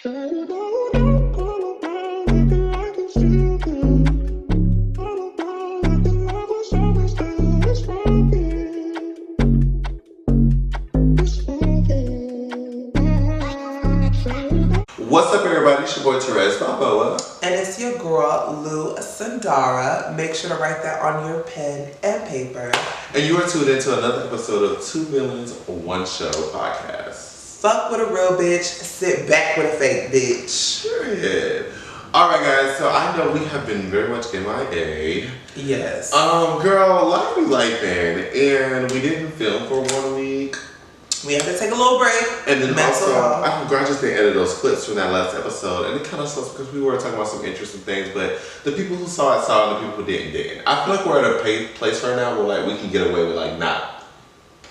What's up, everybody? It's your boy Therese Balboa. And it's your girl, Lou Sandara. Make sure to write that on your pen and paper. And you are tuned into another episode of Two Villains, One Show podcast. Fuck with a real bitch, sit back with a fake bitch. Period. Alright, guys, so I know we have been very much MIA. Yes. Girl, life be lifing, and we didn't film for 1 week. We have to take a little break. And then also, I graciously edited those clips from that last episode, and it kind of sucks because we were talking about some interesting things, but the people who saw it, and the people who didn't. I feel like we're at a place right now where like we can get away with like not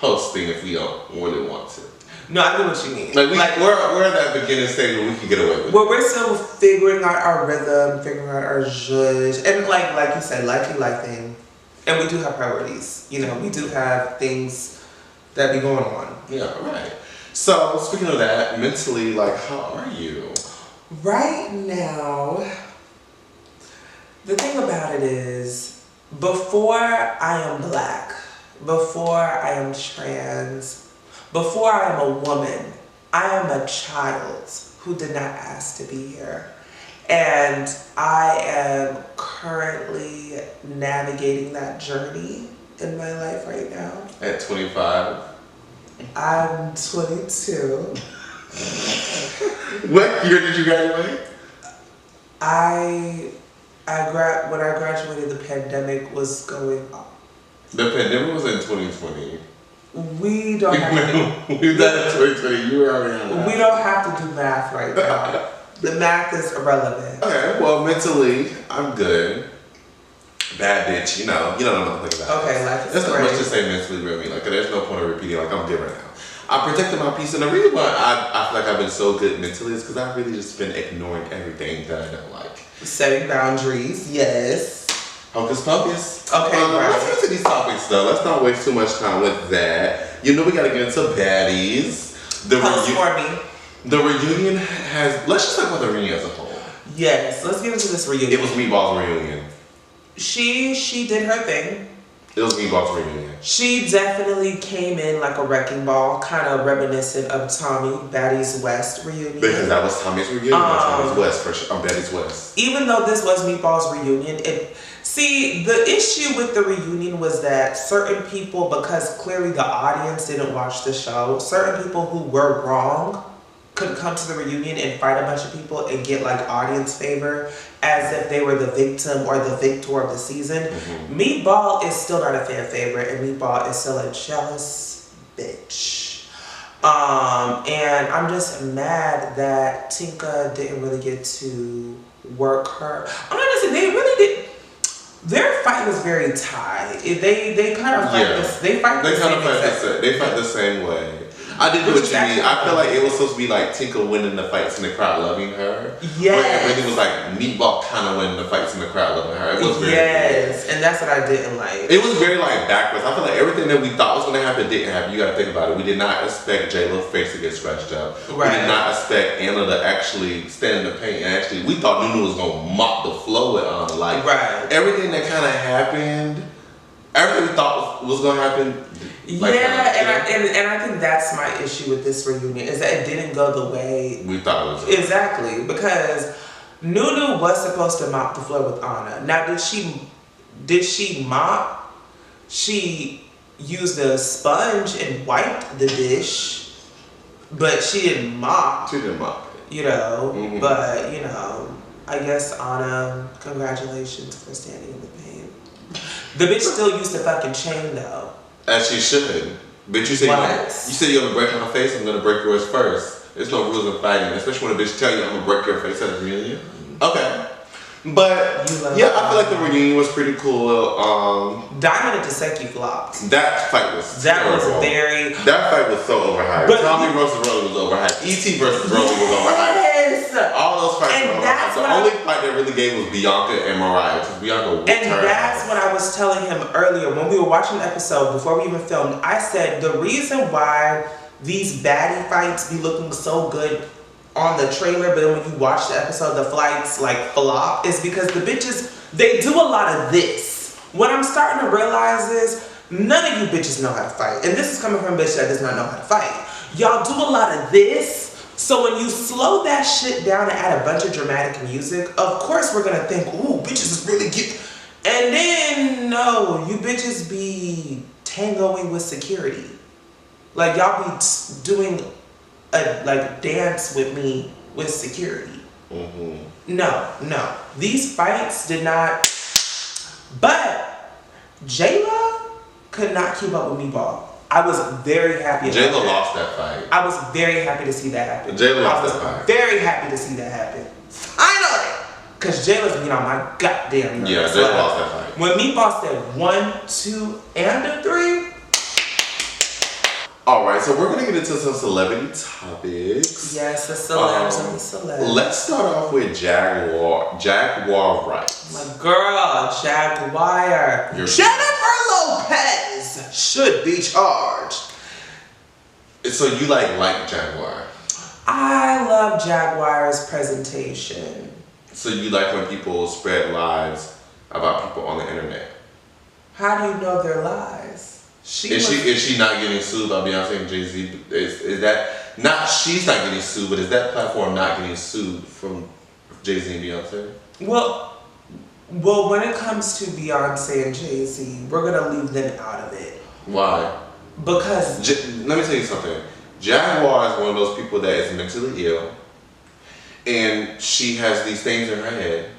posting if we don't really want to. No, I know what you mean. Like we're at that beginning stage where we can get away with it. Well, we're still figuring out our rhythm, figuring out our zhuzh, and like you said, life thing. And we do have priorities. You know, we do have things that be going on. Yeah, right. So, speaking of that, mentally, like, how are you? Right now, the thing about it is, before I am black, before I am trans, before I am a woman, I am a child who did not ask to be here. And I am currently navigating that journey in my life right now. At 25? I'm 22. What year did you graduate? When I graduated, the pandemic was going on. The pandemic was in 2020. We don't have to we done in 2020. You were already on that. We don't have to do math right now. The math is irrelevant. Okay, well, mentally, I'm good. Bad bitch, you know what I'm thinking about. Okay, life is There's not great. much to say mentally, really. Like, there's no point of repeating, like, I'm good right now. I protected my peace, and the reason why I feel like I've been so good mentally is because I've really just been ignoring everything that I don't like. Setting boundaries, yes. Hocus pocus. Okay, right. Let's get to these topics, though. Let's not waste too much time with that. You know we gotta get into Baddies. The reunion has... Let's just talk about the reunion as a whole. Yes, let's get into this reunion. It was Meatball's reunion. She did her thing. It was Meatball's reunion. She definitely came in like a wrecking ball, kind of reminiscent of Tommy, Baddies West reunion. Because that was Tommy's reunion, Tommy's West, for sure. Baddies West. Even though this was Meatball's reunion, the issue with the reunion was that certain people, because clearly the audience didn't watch the show, certain people who were wrong could come to the reunion and fight a bunch of people and get like audience favor as if they were the victim or the victor of the season. Mm-hmm. Meatball is still not a fan favorite, and Meatball is still a jealous bitch. And I'm just mad that Tinka didn't really get to work her. I'm not gonna say they really did. Their fight was very tied. They kind of fight They fight the same way. I did what you mean. I feel like it was supposed to be like Tinka winning the fights and the crowd loving her. Yes. But it really was like Meatball kind of winning the fights and the crowd loving her. It was very weird. And that's what I didn't like. It was very like backwards. I feel like everything that we thought was going to happen didn't happen. You got to think about it. We did not expect J-Lo's face to get scratched up. Right. We did not expect Anna to actually stand in the paint and actually, we thought Nunu was going to mop the floor with Anna. Like, right. Everything that kind of happened, everything we thought was going to happen. Like, and I think that's my issue with this reunion is that it didn't go the way we thought it was. Exactly, because Nunu was supposed to mop the floor with Anna. Now, did she mop? She used a sponge and wiped the dish, but she didn't mop. She didn't mop it. You know, mm-hmm. But you know, I guess Anna, congratulations for standing in the pain. The bitch still used the fucking chain though. As she should. But you said you're gonna break my face, I'm gonna break yours first. There's no rules in fighting, especially when a bitch tell you I'm gonna break your face at a reunion. Okay. But yeah, I feel like the reunion was pretty cool. Diamond and Taseki flopped. That fight was That was so overhyped. Tommy versus Rolly was overhyped. E.T. versus Rolly was overhyped. Yes. All those fights were overhyped. The only fight that really gave was Bianca and Mariah. Because Bianca whipped her ass. And that's what I was telling him earlier when we were watching the episode before we even filmed. I said the reason why these baddie fights be looking so good on the trailer, but then when you watch the episode, the flights like flop, is because the bitches, they do a lot of this. What I'm starting to realize is none of you bitches know how to fight. And this is coming from a bitch that does not know how to fight. Y'all do a lot of this. So when you slow that shit down and add a bunch of dramatic music, of course we're gonna think, ooh, bitches is really get. And then, no, you bitches be tangoing with security. Like, y'all be doing a dance with me with security. No. These fights did not. But Jayla could not keep up with Meatball. I was very happy. Jayla lost that fight. I was very happy to see that happen. Jayla lost that fight. Very happy to see that happen. Finally! Because Jayla's been on my goddamn nerves. Yeah, Jayla lost that fight. When Meatball said 1, 2, and a 3. Alright, so we're going to get into some celebrity topics. Yes, the celebs and the celebs. Let's start off with Jaguar Wright. My girl, Jaguar. Jennifer Lopez should be charged. So you like Jaguar? I love Jaguar's presentation. So you like when people spread lies about people on the internet? How do you know they're lies? Is she not getting sued by Beyonce and Jay-Z? Is that not, she's not getting sued, but is that platform not getting sued from Jay-Z and Beyonce? Well, when it comes to Beyonce and Jay-Z, we're gonna leave them out of it. Why? Because let me tell you something. Jaguar is one of those people that is mentally ill, and she has these things in her head,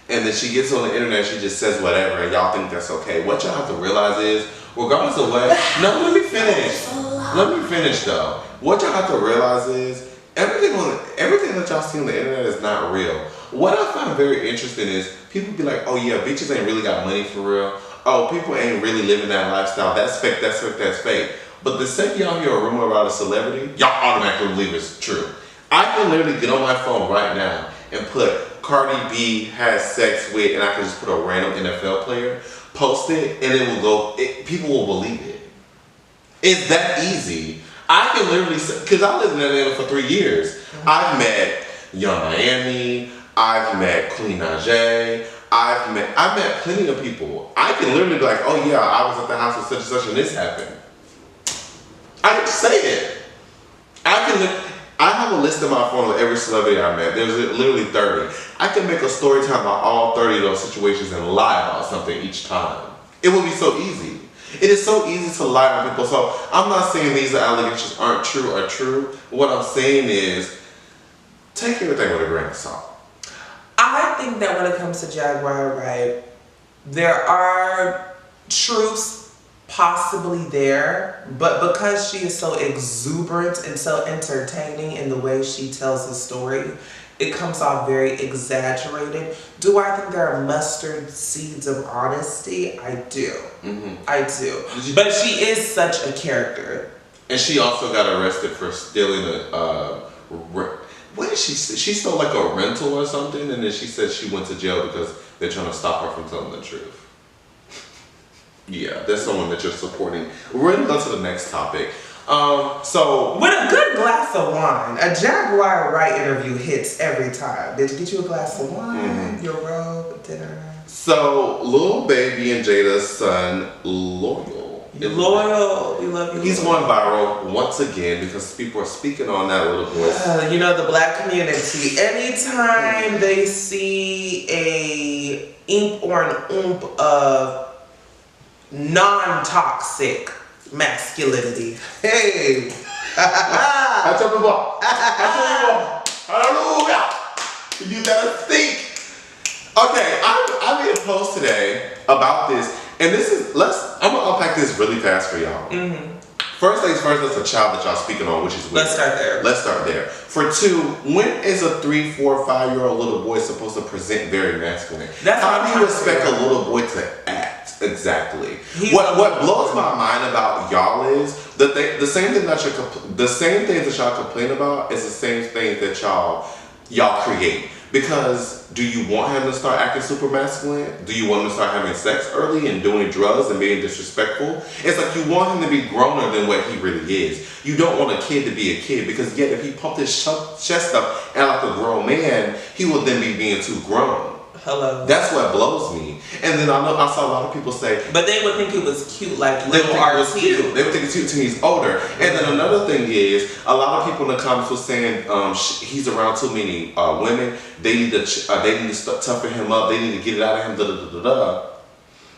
and then she gets on the internet, she just says whatever, and y'all think that's okay. What y'all have to realize is, regardless of what, no, let me finish. Let me finish though. What y'all have to realize is, everything that y'all see on the internet is not real. What I find very interesting is, people be like, oh yeah, bitches ain't really got money for real. Oh, people ain't really living that lifestyle. That's fake, that's fake, that's fake. But the second y'all hear a rumor about a celebrity, y'all automatically believe it's true. I can literally get on my phone right now and put Cardi B has sex with, and I can just put a random NFL player, post it, and it will go, people will believe it. It's that easy. I can literally, because I lived in Atlanta for 3 years. I've met Young Miami, I've met Queen Najee, I've met plenty of people. I can literally be like, oh yeah, I was at the house with such and such and this happened. I can say it. I have a list in my phone of every celebrity I met. There's literally 30. I can make a story time about all 30 of those situations and lie about something each time. It would be so easy. It is so easy to lie on people. So I'm not saying these allegations aren't true or true. What I'm saying is, take everything with a grain of salt. I think that when it comes to Jaguar Wright, there are truths possibly there, but because she is so exuberant and so entertaining in the way she tells the story, it comes off very exaggerated. Do I think there are mustard seeds of honesty? I do. I do. But she is such a character. And she also got arrested for stealing what did she say? She stole like a rental or something, and then she said she went to jail because they're trying to stop her from telling the truth. Yeah, that's someone that you're supporting. We're going to go to the next topic. So with a good glass of wine, a Jaguar Wright interview hits every time. Did you get you a glass of wine, your robe, dinner? So Lil Baby and Jada's son, Loyal. Loyal, we love you. He's going viral once again because people are speaking on that little boy. You know, the black community, anytime they see a imp or an oomph of non-toxic masculinity. Hey! Hallelujah! You gotta think. Okay, I made a post today about this, and this is, I'm gonna unpack this really fast for y'all. First things first, that's a child that y'all speaking on, which is weird. Let's start there. For 2, when is a 3, 4, 5-year-old little boy supposed to present very masculine? How do you expect a little boy to act? Exactly. What blows my mind about y'all is that the same things that y'all complain about is the same things that y'all create. Because do you want him to start acting super masculine? Do you want him to start having sex early and doing drugs and being disrespectful? It's like you want him to be growner than what he really is. You don't want a kid to be a kid, because yet if he pumped his chest up and like a grown man, he will then be being too grown. Hello. That's what blows me. And then I saw a lot of people say, but they would think it was cute, like they would little think it was RT. cute. They would think it's cute until he's older. And then another thing is, a lot of people in the comments were saying he's around too many women. They need to toughen him up. They need to get it out of him. Da da da da da.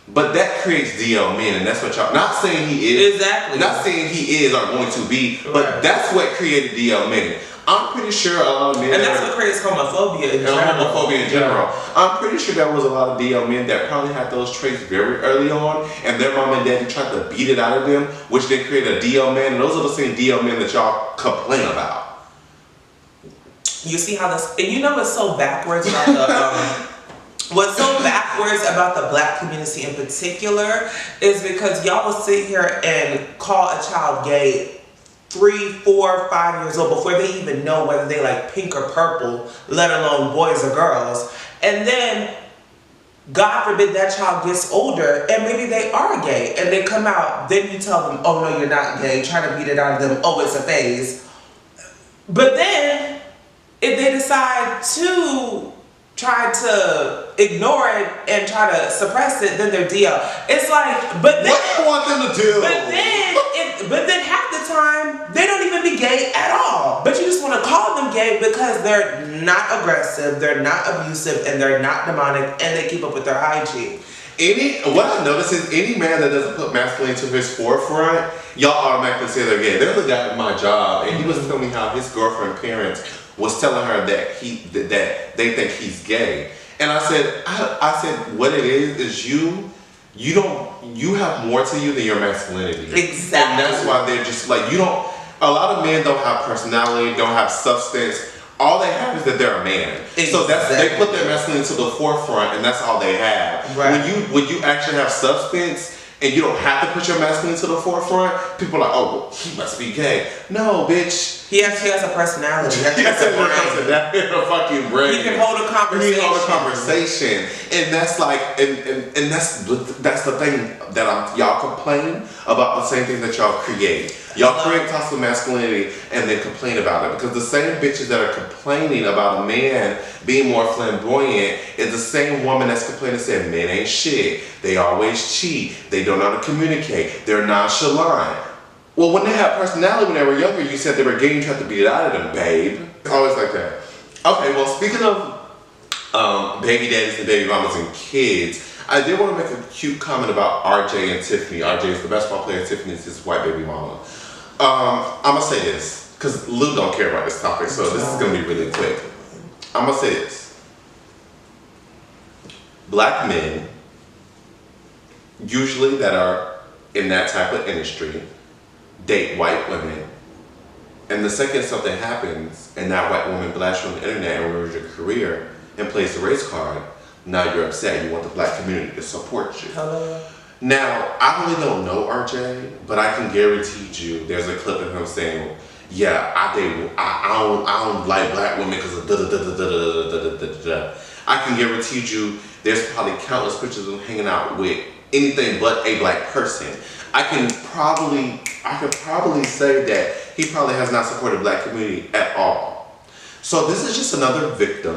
But that creates DL men, and that's what y'all. Not saying he is. Exactly. Not saying he is or going to be, but right. That's what created DL men. I'm pretty sure a lot of men. And that's what creates homophobia in general. Homophobia in general. I'm pretty sure there was a lot of DL men that probably had those traits very early on, and their mom and daddy tried to beat it out of them, which then created a DL man, and those are the same DL men that y'all complain about. You see how this, and you know what's so backwards about the, what's so backwards about the black community in particular is because y'all will sit here and call a child gay 3, 4, 5 years old before they even know whether they like pink or purple, let alone boys or girls. And then, God forbid that child gets older and maybe they are gay and they come out, then you tell them, oh no, you're not gay, try to beat it out of them, oh it's a phase. But then, if they decide to try to ignore it and try to suppress it, then they're DL. It's like, but then, what do you want them to do? But then half the time, they don't even be gay at all. But you just want to call them gay because they're not aggressive, they're not abusive, and they're not demonic, and they keep up with their hygiene. What I notice is any man that doesn't put masculinity to his forefront, y'all automatically say they're gay. There's a guy at my job, and he was telling me how his girlfriend parents was telling her that that they think he's gay. And I said, what it is you have more to you than your masculinity. Exactly. And that's why they're just like, a lot of men don't have personality, don't have substance. All they have is that they're a man. Exactly. So they put their masculinity to the forefront, and that's all they have. Right. When you actually have substance, and you don't have to put your masculinity to the forefront, people are like, oh, well, he must be gay. No, bitch. He actually has a personality. He has a fucking brain. He can hold a conversation. He can hold a conversation. And that's like, and that's the thing that y'all complain about, the same thing that y'all create. Y'all create toxic masculinity and then complain about it. Because the same bitches that are complaining about a man being more flamboyant is the same woman that's complaining saying men ain't shit. They always cheat. They don't know how to communicate. They're nonchalant. Well, when they had personality when they were younger, you said they were gay and you tried to beat it out of them, babe. It's always like that. Okay, well, speaking of baby daddies and baby mamas and kids, I did want to make a cute comment about RJ and Tiffany. RJ is the basketball player, Tiffany is his white baby mama. I'm going to say this, because Lou don't care about this topic, so this is going to be really quick. I'm going to say this. Black men, usually that are in that type of industry, date white women, and the second something happens and that white woman blasts you on the internet and ruins your career and plays the race card, now you're upset. You want the black community to support you. Hello. Now, I really don't know RJ, but I can guarantee you there's a clip of him saying, yeah, I don't like black women because of da-da-da-da-da-da-da-da-da-da. I can guarantee you there's probably countless pictures of him hanging out with anything but a black person. I could probably say that he probably has not supported the black community at all. So this is just another victim.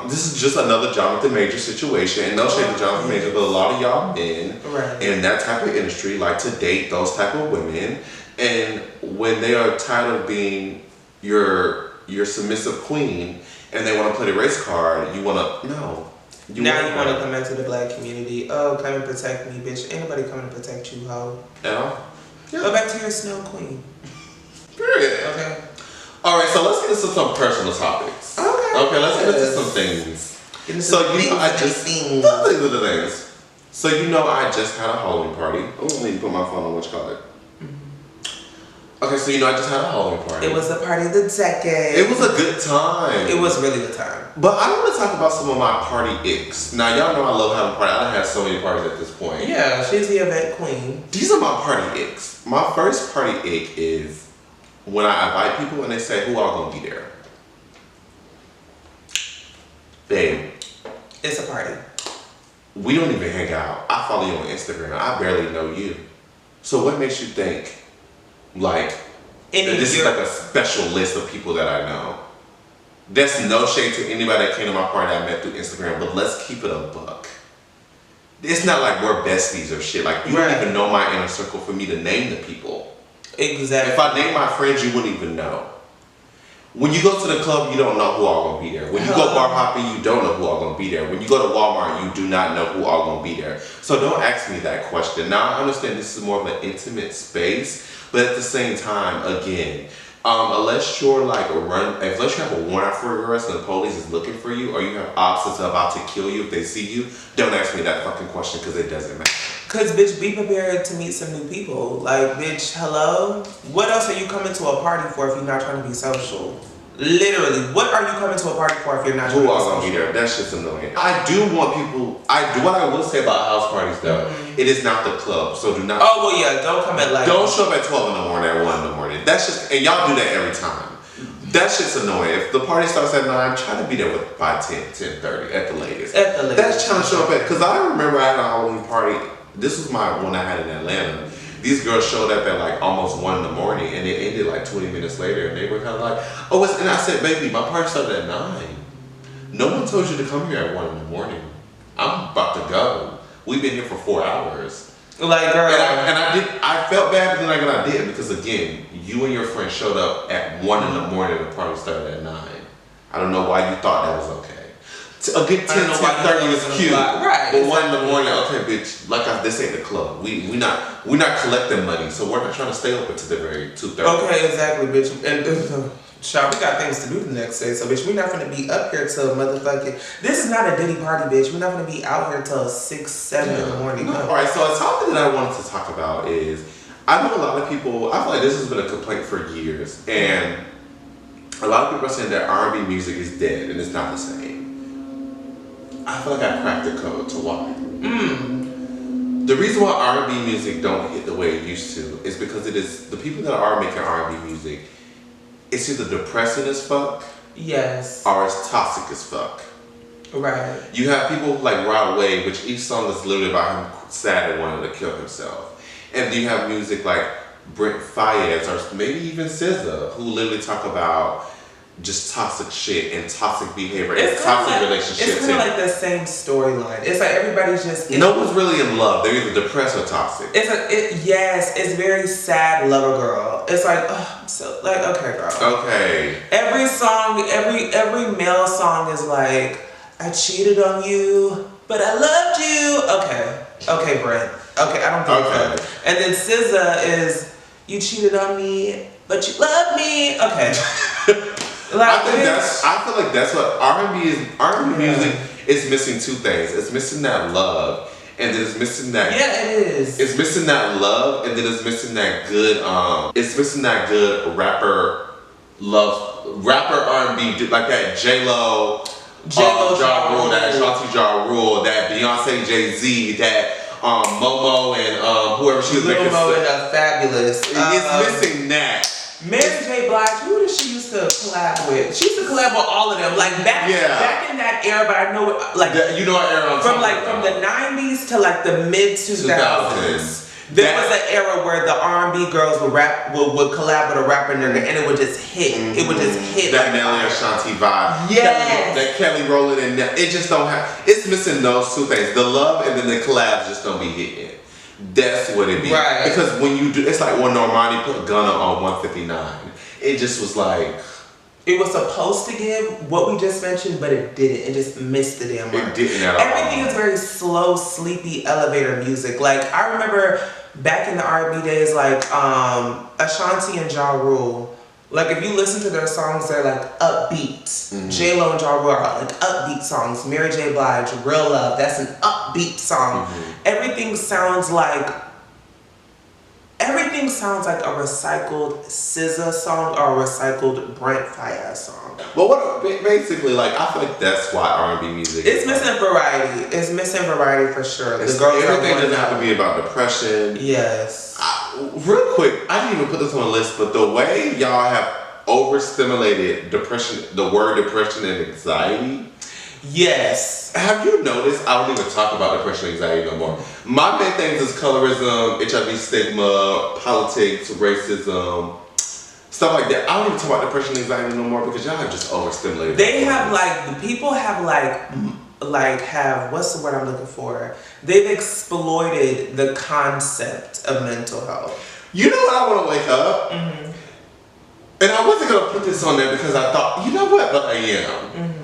This is just another Jonathan Major situation. And no shade to Jonathan Major, but a lot of y'all men in that type of industry like to date those type of women. And when they are tired of being your submissive queen and they want to play the race card, you want to, no. You want to come into the black community. Oh, come and protect me, bitch. Ain't nobody coming to protect you, ho. Yeah. Go back to your snow queen. Period. Okay. All right, so let's get into some personal topics. Okay, let's get into some things. So you know I just had a Halloween party. Oh, let me put my phone on what you call it. Okay, so you know I just had a Halloween party. It was the party of the decade. It was a good time. It was really the time. But I want to talk about some of my party icks. Now y'all know I love having parties. I done had so many parties at this point. Yeah, she's the event queen. These are my party icks. My first party ick is when I invite people and they say who all gonna be there. babe, it's a party. We don't even hang out. I follow you on Instagram. I barely know you. So what makes you think, like, that this is like a special list of people that I know? That's no shade to anybody that came to my party I met through Instagram, but let's keep it a buck. It's not like we're besties or shit. Like, you don't even know my inner circle for me to name the people. Exactly. If I name my friends, you wouldn't even know. When you go to the club, you don't know who all gonna be there. When you go bar hopping, you don't know who all gonna be there. When you go to Walmart, you do not know who all gonna be there. So don't ask me that question. Now I understand this is more of an intimate space, but at the same time, again, unless you're like unless you have a warrant for your arrest and the police is looking for you, or you have ops that's about to kill you if they see you, don't ask me that fucking question because it doesn't matter. Cause bitch, be prepared to meet some new people. Like, bitch, hello? What else are you coming to a party for if you're not trying to be social? Literally, what are you coming to a party for if you're not trying to be social? Who all gonna be there? That shit's annoying. I do want people, what I will say about house parties though, it is not the club, so do not. Oh, well, yeah, don't come at like. Don't show up at 12 in the morning, at 1 in the morning. That's just, and y'all do that every time. That shit's annoying. If the party starts at 9, try to be there by 10:30 at the latest. At the latest. That's trying to show up at, because I remember I had a Halloween party. This was my one I had in Atlanta. These girls showed up at like almost 1 in the morning, and it ended like 20 minutes later, and they were kind of like, oh, and I said, baby, my party started at 9. No one told you to come here at 1 in the morning. I'm about to go. We've been here for 4 hours. Like, girl. I felt bad, but then I didn't, because again, you and your friend showed up at 1 in the morning, and the party started at 9. I don't know why you thought that was okay. A good 10:30 is cute, right? But 1 in the morning, okay, bitch. This ain't the club. We're not collecting money, so we're not trying to stay open to the very 2:30. Okay, exactly, bitch. And child, we got things to do the next day, so bitch, we're not gonna be up here till motherfucking. This is not a Diddy party, bitch. We're not gonna be out here till 6, 7 in the morning. No. All right, so a topic that I wanted to talk about is, I know a lot of people. I feel like this has been a complaint for years, and a lot of people are saying that R&B music is dead and it's not the same. I feel like I cracked the code to why. The reason why R&B music don't hit the way it used to is because it is the people that are making R&B music. It's either depressing as fuck, yes, or it's toxic as fuck. Right. You have people like Rod Wave, which each song is literally about him sad and wanting to kill himself, and then you have music like Brent Faiyaz or maybe even SZA, who literally talk about just toxic shit and toxic behavior and toxic relationships. It's kind of like the same storyline. It's like everybody's just. No one's really in love. They're either depressed or toxic. Yes, it's very sad lover girl. It's like, oh, I'm so like, okay, girl. Okay. Every song, every male song is like, I cheated on you, but I loved you. Okay, Brent. Okay, I don't think so. And then SZA is, you cheated on me, but you love me. Okay. Like, I feel like that's what R&B is. R&B music is missing two things. It's missing that love, and then it's missing that. Yeah, it is. It's missing that love, and then it's missing that good. It's missing that good rapper R&B, like that J-Lo, Ja Rule, that Ashanti Ja Rule, that Beyonce Jay-Z, that Momo and whoever she was making. Momo and Fabulous. It's missing that. Mary J. Blige, who did she used to collab with? She used to collab with all of them. Like back in that era, but I know you know what era I'm from the 90s to like the mid 2000s. There was an era where the R&B girls would collab with a rapper and it would just hit. It would just hit. That Nelly Ashanti vibe. Yes. That Kelly Rowland and it just don't have. It's missing those two things: the love and then the collabs just don't be hitting. That's what it be. Right. Because when you do, it's like when Normani put Gunna on 159. It just was like. It was supposed to give what we just mentioned, but it didn't. It just missed the damn mark. It didn't at all. Everything is very slow, sleepy elevator music. Like, I remember back in the R&B days, like, Ashanti and Ja Rule. Like, if you listen to their songs, they're like upbeat. Mm-hmm. J-Lo and Ja Rule are like upbeat songs. Mary J. Blige, Real Love, that's an upbeat song. Mm-hmm. Everything sounds like a recycled SZA song or a recycled Brent Faiyaz song. But basically, like, I feel like that's why R&B music. It's missing variety. It's missing variety for sure. The girls everything doesn't have to be about depression. Yes. Real quick, I didn't even put this on the list, but the way y'all have overstimulated depression, the word depression and anxiety. Yes. Have you noticed? I don't even talk about depression and anxiety no more. My main things is colorism, HIV stigma, politics, racism, stuff like that. I don't even talk about depression and anxiety no more because y'all have just overstimulated. They have like, the people have have, what's the word I'm looking for? They've exploited the concept of mental health. You know what? I want to wake up. Mm-hmm. And I wasn't going to put this on there because I thought, you know what? But I am. Mm-hmm.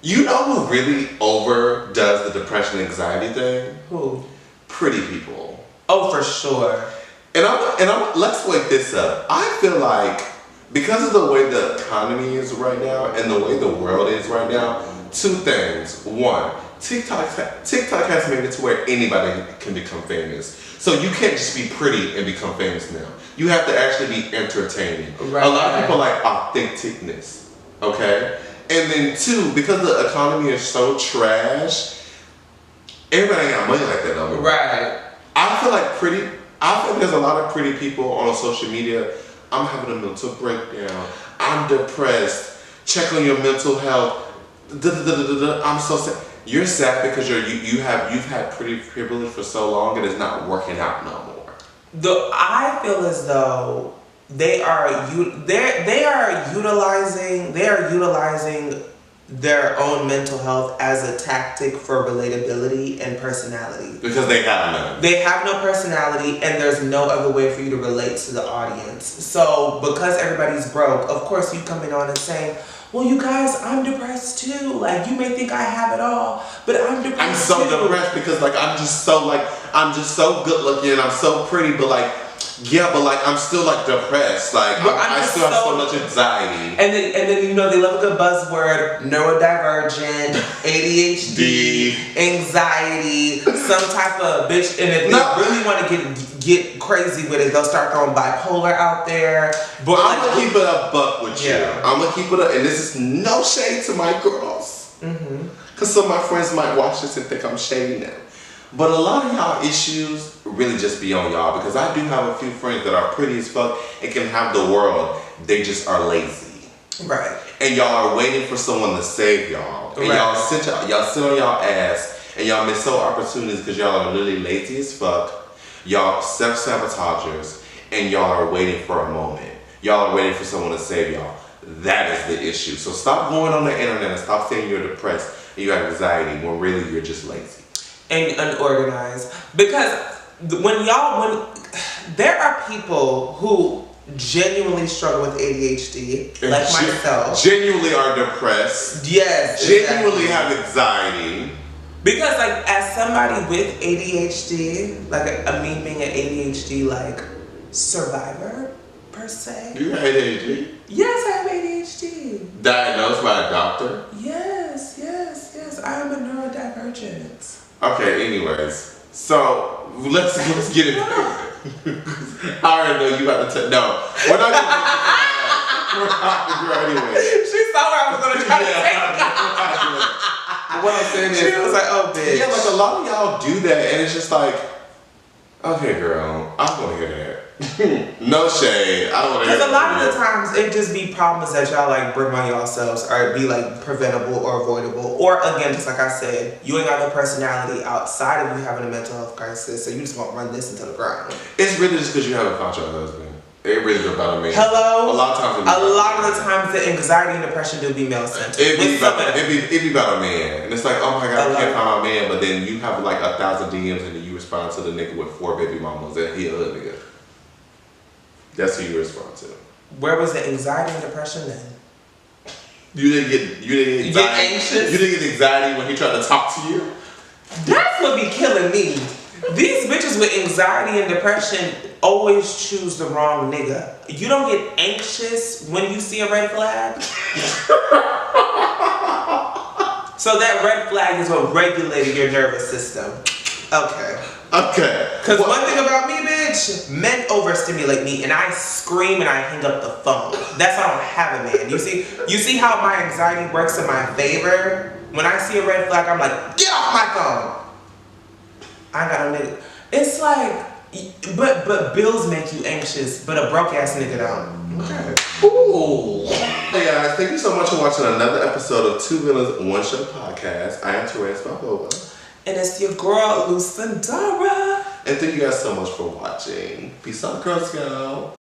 You know who really overdoes the depression and anxiety thing? Who? Pretty people. Oh, for sure. And I'm let's wake this up. I feel like because of the way the economy is right now and the way the world is right now, two things. One, TikTok has made it to where anybody can become famous. So you can't just be pretty and become famous now. You have to actually be entertaining. Right. A lot of people like authenticness. Okay? And then two, because the economy is so trash, everybody ain't got money like that no more. Right. I feel there's a lot of pretty people on social media. I'm having a mental breakdown. I'm depressed. Check on your mental health. I'm so sad. You're sad because you've had pretty privilege for so long and it's not working out no more. I feel as though they are utilizing their own mental health as a tactic for relatability and personality. Because they have none. They have no personality and there's no other way for you to relate to the audience. So because everybody's broke, of course you coming on and saying, well, you guys, I'm depressed too. Like, you may think I have it all, but I'm depressed I'm so depressed because I'm just so good looking and I'm so pretty, but I'm still depressed. I still have so much anxiety. And then they love a good buzzword: neurodivergent, ADHD, anxiety, some type of bitch. And if they really want to get crazy with it, they'll start throwing bipolar out there. But I'm gonna keep it a buck with you. I'm gonna keep it up, and this is no shade to my girls, because some of my friends might watch this and think I'm shading them. But a lot of y'all issues really just be on y'all, because I do have a few friends that are pretty as fuck and can have the world. They just are lazy. Right. And y'all are waiting for someone to save y'all. And y'all sit on y'all ass and y'all miss so opportunities because y'all are literally lazy as fuck. Y'all self-sabotagers and y'all are waiting for a moment. Y'all are waiting for someone to save y'all. That is the issue. So stop going on the internet and stop saying you're depressed and you have anxiety when really you're just lazy. And unorganized. Because when there are people who genuinely struggle with ADHD, and like myself. Genuinely are depressed. Yes. Genuinely have anxiety. Because as somebody with ADHD, me being an ADHD survivor per se. You have ADHD? Yes, I have ADHD. Diagnosed by a doctor? Yes. I am a neurodivergent. Okay, anyways. So let's get it. I already know you about to no. We're not gonna anyway. She saw where I was gonna try to take it. What I'm saying is, she was like, oh bitch. Yeah, a lot of y'all do that and it's just okay girl, I don't wanna hear that. No shade. I don't want to hear that. Because a lot of the times it just be problems that y'all bring on yourselves or be preventable or avoidable. Or again, just like I said, you ain't got no personality outside of you having a mental health crisis, so you just won't run this into the ground. It's really just because you haven't found your husband. It really is about a man. Hello? A lot of times the times the anxiety and depression do be male centered. It be about a man. And it's oh my god, I can't find my man, but then you have 1,000 DMs and then you respond to the nigga with 4 baby mamas and he a hood nigga. That's who you respond to. Where was the anxiety and depression then? You didn't get anxiety. Get anxious? You didn't get anxiety when he tried to talk to you? That's what be killing me. These bitches with anxiety and depression always choose the wrong nigga. You don't get anxious when you see a red flag? So that red flag is what regulated your nervous system. Okay. Because one thing about me, bitch, men overstimulate me and I scream and I hang up the phone. That's why I don't have a man. You see how my anxiety works in my favor? When I see a red flag, I'm like, get off my phone. I got a nigga. It's but bills make you anxious, but a broke ass nigga don't. Okay. Ooh. Hey guys, thank you so much for watching another episode of Two Villains, One Show podcast. I am Therese Balboa. And it's your girl, Lucindara. And thank you guys so much for watching. Peace out, Girl Scout.